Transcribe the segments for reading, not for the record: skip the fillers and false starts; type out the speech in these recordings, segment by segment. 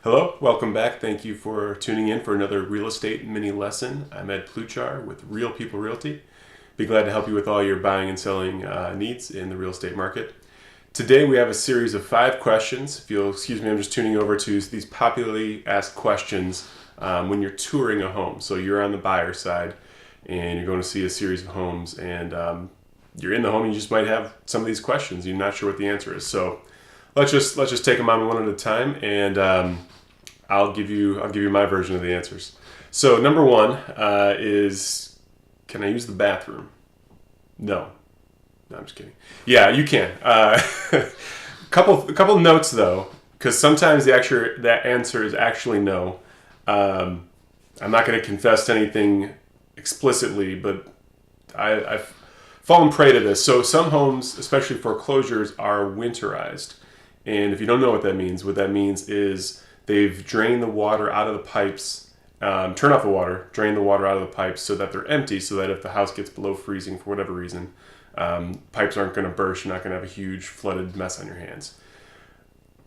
Hello, welcome back. Thank you for tuning in for another real estate mini lesson. I'm Ed Pluchar with Real People Realty. Be glad to help you with all your buying and selling needs in the real estate market. Today we have a series of 5 questions. If you'll excuse me, I'm just tuning over to these popularly asked questions when you're touring a home. So you're on the buyer side and you're going to see a series of homes, and you're in the home and you just might have some of these questions. You're not sure what the answer is. So let's just take them on one at a time, and I'll give you my version of the answers. So number 1 is, can I use the bathroom? No, I'm just kidding. Yeah, you can. Couple notes though, because sometimes that answer is actually no. I'm not going to confess to anything explicitly, but I've fallen prey to this. So some homes, especially foreclosures, are winterized, and if you don't know what that means is they've drained the water out of the pipes, turn off the water, drain the water out of the pipes so that they're empty, so that if the house gets below freezing for whatever reason, pipes aren't going to burst. You're not going to have a huge flooded mess on your hands.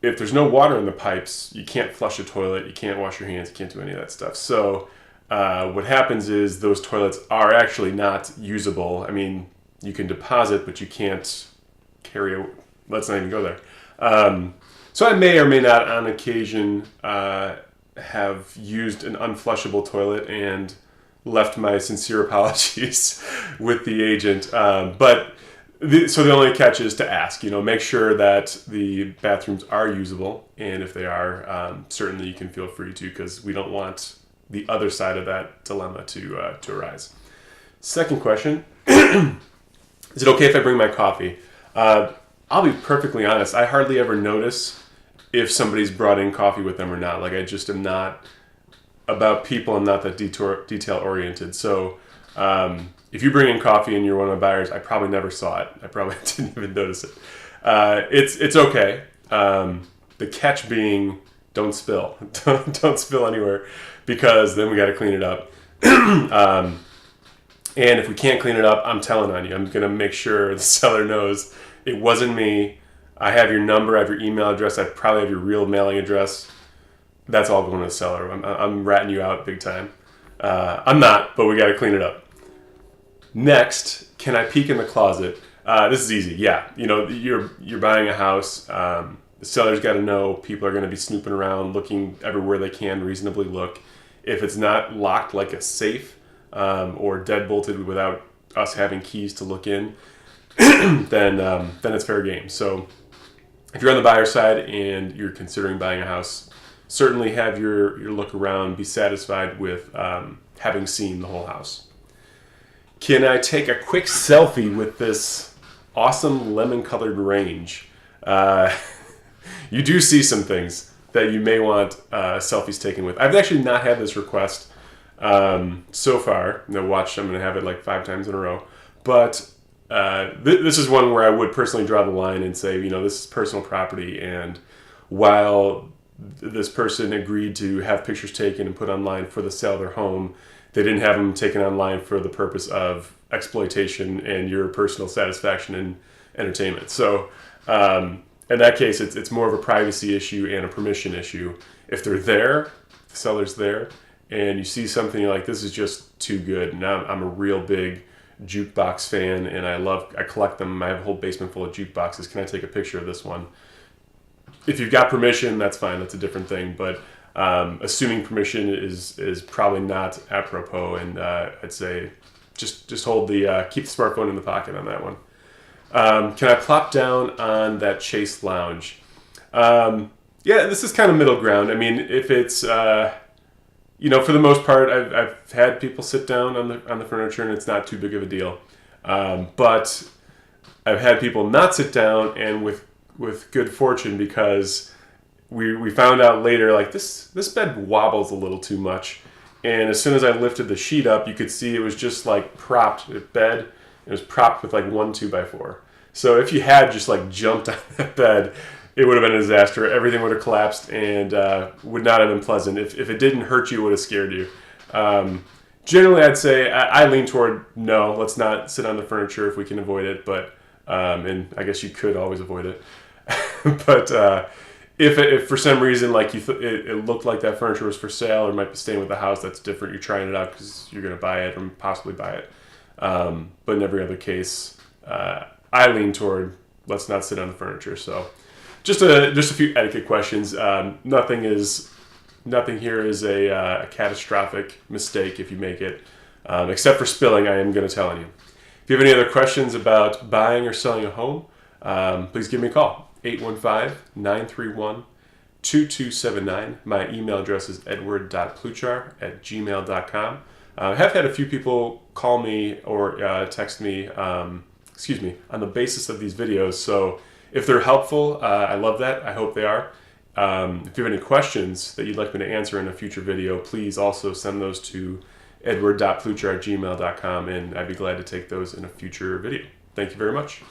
If there's no water in the pipes, you can't flush a toilet, you can't wash your hands, you can't do any of that stuff. So what happens is those toilets are actually not usable. I mean, you can deposit, but you can't carry let's not even go there. So I may or may not on occasion have used an unflushable toilet and left my sincere apologies with the agent. So the only catch is to ask, make sure that the bathrooms are usable. And if they are, certainly you can feel free to, because we don't want the other side of that dilemma to arise. Second question, is it okay if I bring my coffee? I'll be perfectly honest. I hardly ever notice if somebody's brought in coffee with them or not. Like, I just am not about people. I'm not that detail oriented. So if you bring in coffee and you're one of my buyers, I probably never saw it. I probably didn't even notice it. It's okay. The catch being, don't spill. Don't spill anywhere, because then we got to clean it up. And if we can't clean it up, I'm telling on you. I'm going to make sure the seller knows it wasn't me. I have your number, I have your email address, I probably have your real mailing address. That's all going to the seller. I'm ratting you out big time. I'm not, but we got to clean it up. Next, can I peek in the closet? This is easy. Yeah, you're buying a house. The seller's got to know people are going to be snooping around, looking everywhere they can reasonably look. If it's not locked like a safe, or deadbolted without us having keys to look in, then it's fair game. So if you're on the buyer side and you're considering buying a house, certainly have your look around, be satisfied with having seen the whole house. Can I take a quick selfie with this awesome lemon-colored range? You do see some things that you may want selfies taken with. I've actually not had this request so far. I'm going to have it like 5 times in a row. But this is one where I would personally draw the line and say, this is personal property, and while this person agreed to have pictures taken and put online for the sale of their home, they didn't have them taken online for the purpose of exploitation and your personal satisfaction and entertainment. So in that case, it's more of a privacy issue and a permission issue. If they're there, the seller's there, and you see something, you're like, this is just too good. Now I'm a real big jukebox fan, and I collect them. I have a whole basement full of jukeboxes. Can I take a picture of this one? If you've got permission, that's fine. That's a different thing. But assuming permission is probably not apropos, and I'd say just hold keep the smartphone in the pocket on that one. Can I plop down on that Chase lounge? Yeah, this is kind of middle ground. I mean, if it's for the most part, I've had people sit down on the furniture, and it's not too big of a deal. But I've had people not sit down, and with good fortune, because we found out later, like, this bed wobbles a little too much. And as soon as I lifted the sheet up, you could see it was just like propped bed. It was propped with like 1 2x4. So if you had just like jumped on that bed, it would have been a disaster. Everything would have collapsed, and would not have been pleasant. If it didn't hurt you, it would have scared you. Generally, I'd say I lean toward no, let's not sit on the furniture if we can avoid it. But and I guess you could always avoid it. But if for some reason like it looked like that furniture was for sale or might be staying with the house, that's different. You're trying it out because you're going to buy it or possibly buy it. But in every other case, I lean toward let's not sit on the furniture. So just a few etiquette questions. Nothing here is a catastrophic mistake if you make it, except for spilling. I am going to tell on you. If you have any other questions about buying or selling a home, please give me a call. 815-931-2279. My email address is edward.pluchar@gmail.com. I have had a few people call me or text me, on the basis of these videos. So if they're helpful, I love that. I hope they are. If you have any questions that you'd like me to answer in a future video, please also send those to edward.pluchar@gmail.com, and I'd be glad to take those in a future video. Thank you very much.